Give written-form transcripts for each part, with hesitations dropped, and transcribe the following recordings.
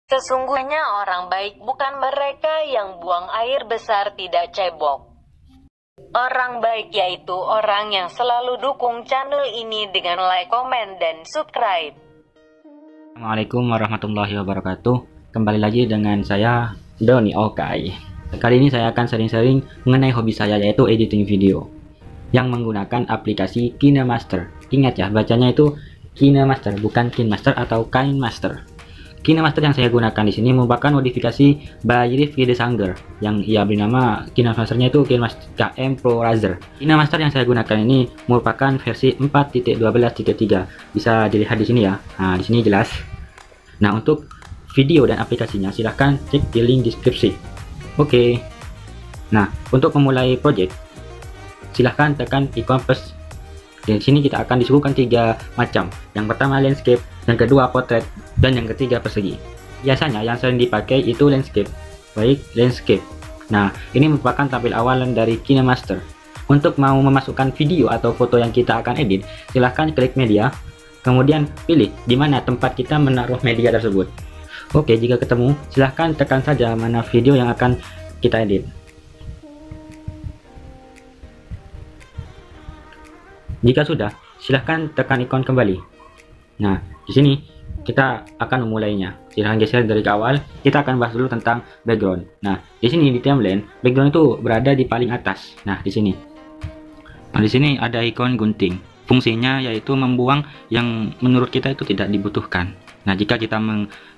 Sesungguhnya orang baik bukan mereka yang buang air besar tidak cebok. Orang baik yaitu orang yang selalu dukung channel ini dengan like, komen, dan subscribe. Assalamualaikum warahmatullahi wabarakatuh. Kembali lagi dengan saya Doni Okai. Kali ini saya akan sering-sering mengenai hobi saya, yaitu editing video yang menggunakan aplikasi KineMaster. Ingat ya, bacanya itu KineMaster, bukan KineMaster atau KineMaster. KineMaster yang saya gunakan di sini merupakan modifikasi by Rifki Desanger yang ia beri nama KineMasternya itu KineMaster KM Pro Razer. KineMaster yang saya gunakan ini merupakan versi 4.12.3. Bisa dilihat di sini ya. Nah, di sini jelas. Nah, untuk video dan aplikasinya silahkan cek di link deskripsi. Oke. Nah, untuk memulai project silahkan tekan ikon plus. Di sini kita akan disuguhkan 3 macam. Yang pertama landscape, yang kedua portrait, dan yang ketiga persegi. Biasanya yang sering dipakai itu landscape. Baik, landscape. Nah, ini merupakan tampil awalan dari KineMaster. Untuk mau memasukkan video atau foto yang kita akan edit, silahkan klik media, kemudian pilih di mana tempat kita menaruh media tersebut. Oke, jika ketemu, silahkan tekan saja mana video yang akan kita edit. Jika sudah, silahkan tekan ikon kembali. Nah, di sini kita akan memulainya. Silahkan geser dari awal. Kita akan bahas dulu tentang background. Nah, di sini di timeline, background itu berada di paling atas. Nah, di sini. Nah, di sini ada ikon gunting. Fungsinya yaitu membuang yang menurut kita itu tidak dibutuhkan. Nah, jika kita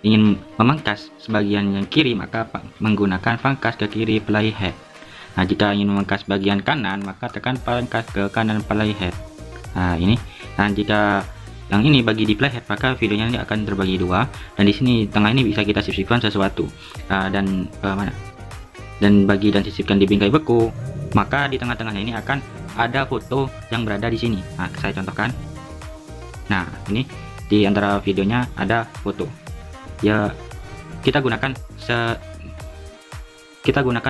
ingin memangkas sebagian yang kiri, maka menggunakan pangkas ke kiri playhead. Nah, jika ingin memangkas bagian kanan, maka tekan pangkas ke kanan playhead. Nah, ini. Nah, jika yang ini bagi di playhead, maka videonya ini akan terbagi dua. Dan di sini tengah ini bisa kita sisipkan sesuatu. Dan bagi dan sisipkan di bingkai beku, maka di tengah-tengahnya ini akan ada foto yang berada di sini. Nah, saya contohkan. Nah, ini di antara videonya ada foto. Ya, kita gunakan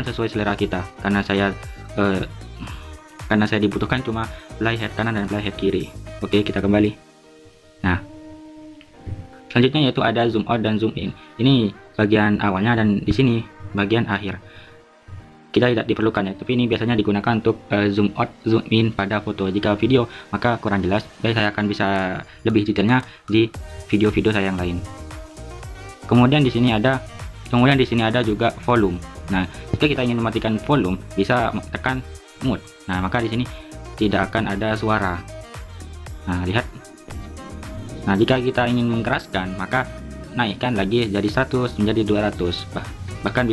sesuai selera kita, karena saya dibutuhkan cuma playhead kanan dan playhead kiri. Oke, kita kembali. Nah, selanjutnya yaitu ada zoom out dan zoom in. Ini bagian awalnya, dan di sini bagian akhir. Kita tidak diperlukan ya, tapi ini biasanya digunakan untuk zoom out, zoom in pada foto. Jika video maka kurang jelas, baik saya akan bisa lebih detailnya di video-video saya yang lain. Kemudian di sini ada juga volume. Nah, jika kita ingin mematikan volume, bisa tekan mute. Nah, maka di sini tidak akan ada suara. Nah, lihat. Nah, jika kita ingin mengeraskan, maka naikkan lagi jadi 100 menjadi 200. Bahkan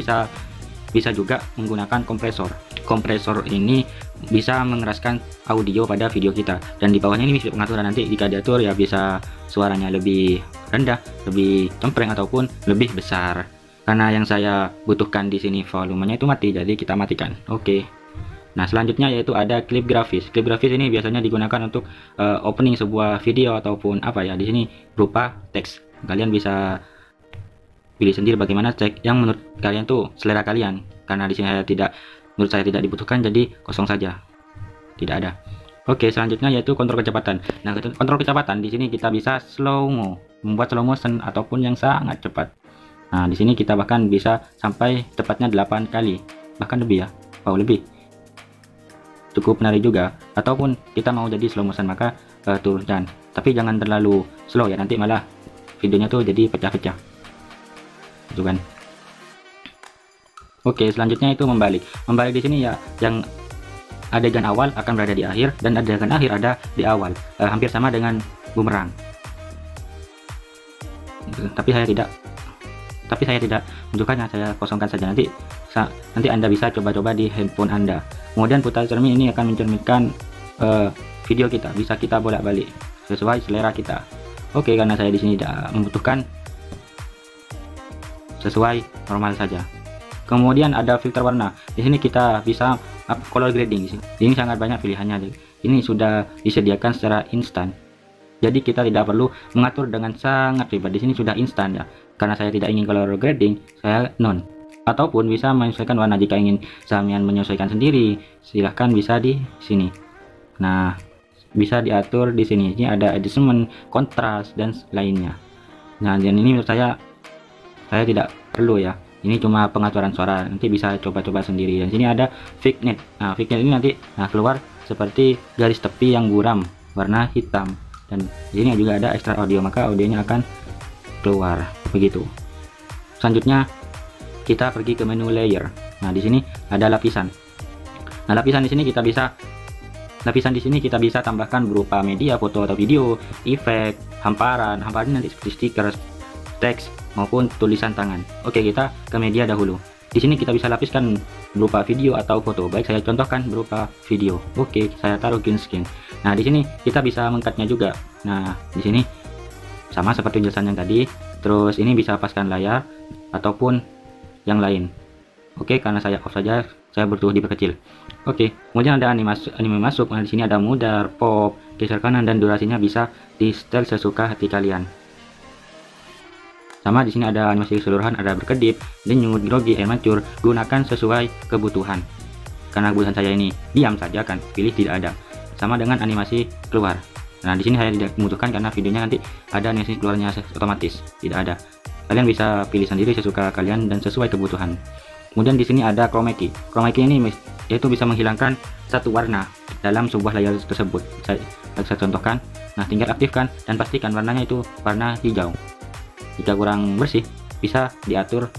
bisa juga menggunakan kompresor. Kompresor ini bisa mengeraskan audio pada video kita, dan di bawahnya ini bisa pengaturan. Nanti jika diatur ya bisa suaranya lebih rendah, lebih cempreng, ataupun lebih besar. Karena yang saya butuhkan di sini volumenya itu mati, jadi kita matikan. Oke. Nah, selanjutnya yaitu ada klip grafis. Klip grafis ini biasanya digunakan untuk opening sebuah video ataupun apa ya. Di sini berupa teks. Kalian bisa pilih sendiri bagaimana teks yang menurut kalian tuh selera kalian. Karena di sini menurut saya tidak dibutuhkan, jadi kosong saja. Tidak ada. Oke, selanjutnya yaitu kontrol kecepatan. Nah, kontrol kecepatan di sini kita bisa slow mo, membuat slow motion ataupun yang sangat cepat. Nah, di sini kita bahkan bisa sampai tepatnya 8 kali, bahkan lebih ya. Wow, lebih. Cukup menarik juga. Ataupun kita mau jadi slow motion, maka turunkan. Tapi jangan terlalu slow ya, nanti malah videonya tuh jadi pecah-pecah. Itu kan. Oke, selanjutnya itu membalik. Membalik di sini ya, yang adegan awal akan berada di akhir dan adegan akhir ada di awal. Hampir sama dengan bumerang. Tapi saya tidak menunjukkannya, saya kosongkan saja. Nanti Anda bisa coba-coba di handphone Anda. Kemudian putar cermin ini akan mencerminkan video kita, bisa kita bolak-balik sesuai selera kita. Oke, karena saya di sini tidak membutuhkan, sesuai normal saja. Kemudian ada filter warna. Di sini kita bisa color grading. Ini sangat banyak pilihannya. Ini sudah disediakan secara instan. Jadi kita tidak perlu mengatur dengan sangat ribet. Di sini sudah instan ya. Karena saya tidak ingin color grading, saya non. Ataupun bisa menyesuaikan warna. Jika ingin sampean menyesuaikan sendiri, silahkan bisa di sini. Nah, bisa diatur di sini. Ini ada adjustment, kontras, dan lainnya. Nah, dan ini menurut saya saya tidak perlu ya. Ini cuma pengaturan suara, nanti bisa coba-coba sendiri. Dan sini ada vignette. Nah, vignette ini nanti keluar seperti garis tepi yang buram warna hitam. Dan di sini juga ada extra audio, maka audionya akan keluar begitu. Selanjutnya kita pergi ke menu layer. Nah, di sini ada lapisan. Nah, lapisan di sini kita bisa tambahkan berupa media, foto atau video, efek, hamparan. Hamparan nanti seperti stiker, teks maupun tulisan tangan. Oke, kita ke media dahulu. Di sini kita bisa lapiskan berupa video atau foto. Baik, saya contohkan berupa video. Oke, saya taruh green screen. Nah, di sini kita bisa mengcutnya juga. Nah, di sini sama seperti penjelasan yang tadi. Terus ini bisa paskan layar ataupun yang lain. Oke, karena saya off saja, saya butuh diperkecil. Oke, kemudian ada anime masuk. Nah, di sini ada mudar, pop, geser kanan, dan durasinya bisa di setel sesuka hati kalian. Sama di sini ada animasi keseluruhan, ada berkedip, denyut, grogi, air mancur. Gunakan sesuai kebutuhan. Karena kebutuhan saya ini diam saja kan, pilih tidak ada. Sama dengan animasi keluar. Nah, di sini saya tidak membutuhkan karena videonya nanti ada animasi keluarnya otomatis, tidak ada. Kalian bisa pilih sendiri sesuka kalian dan sesuai kebutuhan. Kemudian di sini ada chroma key. Chroma key ini yaitu bisa menghilangkan satu warna dalam sebuah layar tersebut. Saya contohkan. Nah, tinggal aktifkan dan pastikan warnanya itu warna hijau. Jika kurang bersih bisa diatur.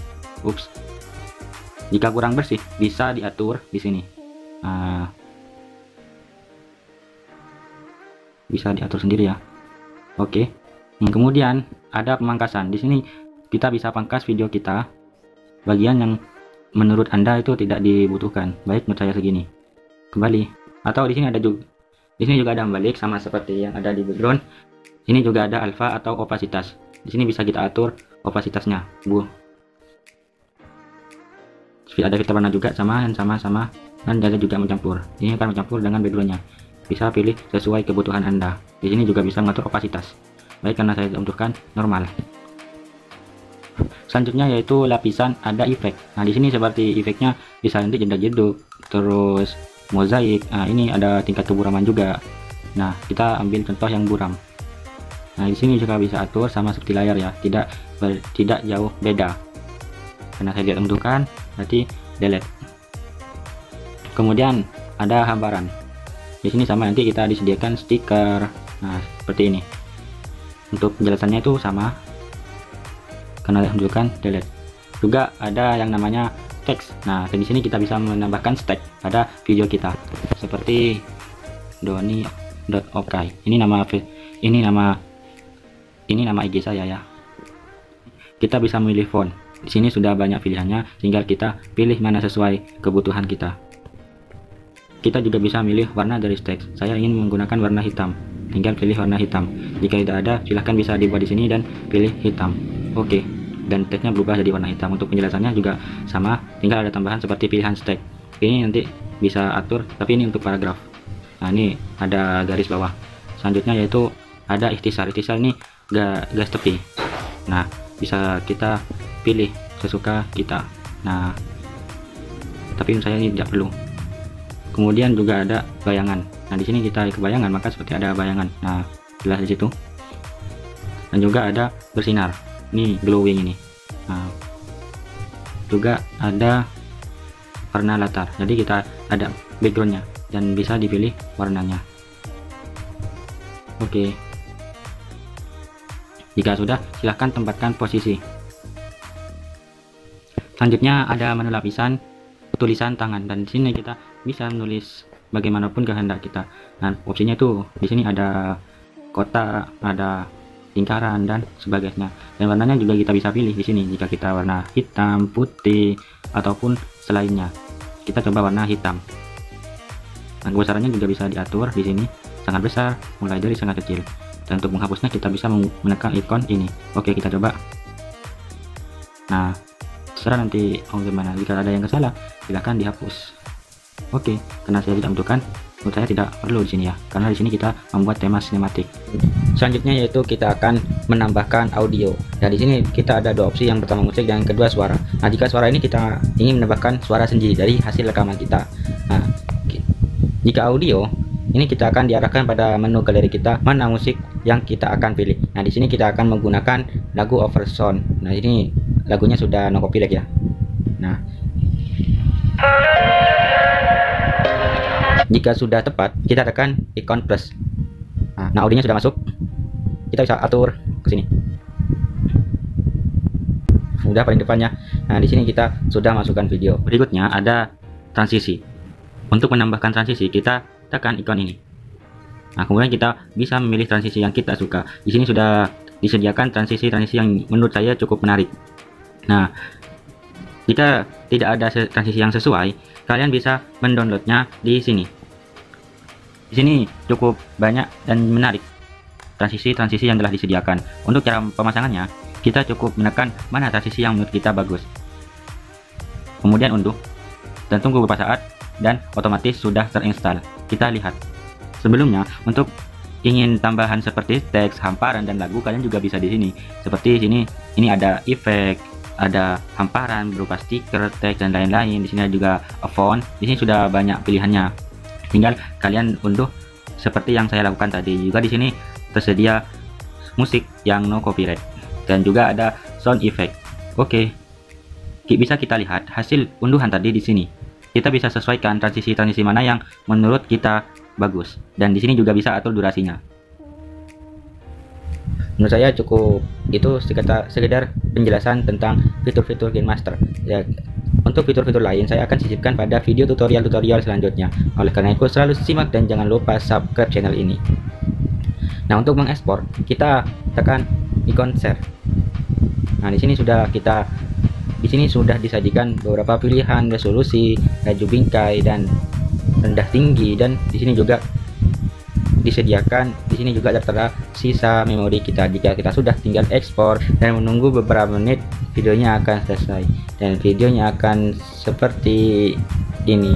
Jika kurang bersih bisa diatur di sini. Bisa diatur sendiri ya. Oke. Kemudian ada pemangkasan. Di sini kita bisa pangkas video kita bagian yang menurut Anda itu tidak dibutuhkan. Baik, menurut saya segini. Kembali. Atau di sini juga ada membalik sama seperti yang ada di background. Ini juga ada alpha atau opasitas. Di sini bisa kita atur opasitasnya. Ada filter warna juga sama dan ada juga mencampur. Ini akan mencampur dengan backgroundnya. Bisa pilih sesuai kebutuhan Anda. Di sini juga bisa mengatur opasitas. Baik, karena saya membutuhkan normal. Selanjutnya yaitu lapisan ada efek. Nah, di sini seperti efeknya bisa nanti jeda-jeduk, terus mozaik. Nah, ini ada tingkat keburaman juga. Nah, kita ambil contoh yang buram. Nah, di sini juga bisa atur sama seperti layar ya, tidak jauh beda. Karena saya tidak membutuhkan, berarti delete. Kemudian ada hamparan. Di sini sama, nanti kita disediakan stiker. Nah, seperti ini. Untuk penjelasannya itu sama. Karena saya menunjukkan delete. Juga ada yang namanya teks. Nah, di sini kita bisa menambahkan tag pada video kita. Seperti doni.okai. Ini nama IG saya ya. Kita bisa memilih font. Di sini sudah banyak pilihannya, tinggal kita pilih mana sesuai kebutuhan kita. Kita juga bisa milih warna dari teks. Saya ingin menggunakan warna hitam. Tinggal pilih warna hitam. Jika tidak ada, silahkan bisa dibuat di sini dan pilih hitam. Oke. Dan teksnya berubah jadi warna hitam. Untuk penjelasannya juga sama, tinggal ada tambahan seperti pilihan teks. Ini nanti bisa atur, tapi ini untuk paragraf. Nah, ini ada garis bawah. Selanjutnya yaitu ada ikhtisar. Ikhtisar ini garis tepi. Nah, bisa kita pilih sesuka kita. Nah, tapi saya ini tidak perlu. Kemudian juga ada bayangan. Nah, di sini kita ke bayangan, maka seperti ada bayangan. Nah, jelas di situ. Dan juga ada bersinar. Ini glowing ini. Nah, juga ada warna latar. Jadi kita ada backgroundnya dan bisa dipilih warnanya. Oke. Jika sudah, silahkan tempatkan posisi. Selanjutnya ada menu lapisan tulisan tangan, dan di sini kita bisa menulis bagaimanapun kehendak kita. Nah, opsinya itu di sini ada kotak, ada lingkaran dan sebagainya. Dan warnanya juga kita bisa pilih di sini. Jika kita warna hitam, putih ataupun selainnya. Kita coba warna hitam. Nah, kebesarannya juga bisa diatur di sini. Sangat besar, mulai dari sangat kecil. Dan untuk menghapusnya kita bisa menekan ikon ini. Oke, kita coba. Nah, terserah nanti gimana. Jika ada yang salah, silahkan dihapus. Oke, karena saya tidak membutuhkan, menurut saya tidak perlu di sini ya, karena di sini kita membuat tema sinematik. Selanjutnya yaitu kita akan menambahkan audio. Dan di sini kita ada dua opsi, yang pertama musik dan yang kedua suara. Nah, jika suara ini kita ingin menambahkan suara sendiri dari hasil rekaman kita. Nah, jika audio ini kita akan diarahkan pada menu galeri kita, mana musik yang kita akan pilih. Nah, di sini kita akan menggunakan lagu Oversound. Nah, ini lagunya sudah no copyright ya. Nah, jika sudah tepat, kita tekan ikon plus. Nah, audionya sudah masuk. Kita bisa atur ke sini. Udah paling depannya. Nah, di sini kita sudah masukkan video. Berikutnya ada transisi. Untuk menambahkan transisi, kita tekan ikon ini. Nah, kemudian kita bisa memilih transisi yang kita suka. Di sini sudah disediakan transisi-transisi yang menurut saya cukup menarik. Nah, jika tidak ada transisi yang sesuai, kalian bisa mendownloadnya di sini. Di sini cukup banyak dan menarik transisi-transisi yang telah disediakan. Untuk cara pemasangannya, kita cukup menekan mana transisi yang menurut kita bagus. Kemudian unduh dan tunggu beberapa saat dan otomatis sudah terinstall. Kita lihat. Sebelumnya, untuk ingin tambahan seperti teks, hamparan, dan lagu, kalian juga bisa di sini. Seperti sini, ini ada efek, ada hamparan berupa stiker, teks, dan lain-lain. Di sini ada juga font. Di sini sudah banyak pilihannya. Tinggal kalian unduh seperti yang saya lakukan tadi. Juga di sini tersedia musik yang no copyright dan juga ada sound effect. Oke, bisa kita lihat hasil unduhan tadi di sini. Kita bisa sesuaikan transisi-transisi mana yang menurut kita bagus, dan di sini juga bisa atur durasinya. Menurut saya cukup itu sekedar penjelasan tentang fitur-fitur KineMaster. Ya, untuk fitur-fitur lain saya akan sisipkan pada video tutorial selanjutnya. Oleh karena itu selalu simak dan jangan lupa subscribe channel ini. Nah, untuk mengekspor kita tekan ikon share. Nah, di sini sudah disajikan beberapa pilihan resolusi, laju bingkai, dan rendah tinggi, dan di sini juga disediakan. Di sini juga tertera sisa memori kita. Jika kita sudah tinggal ekspor dan menunggu beberapa menit, videonya akan selesai dan videonya akan seperti ini.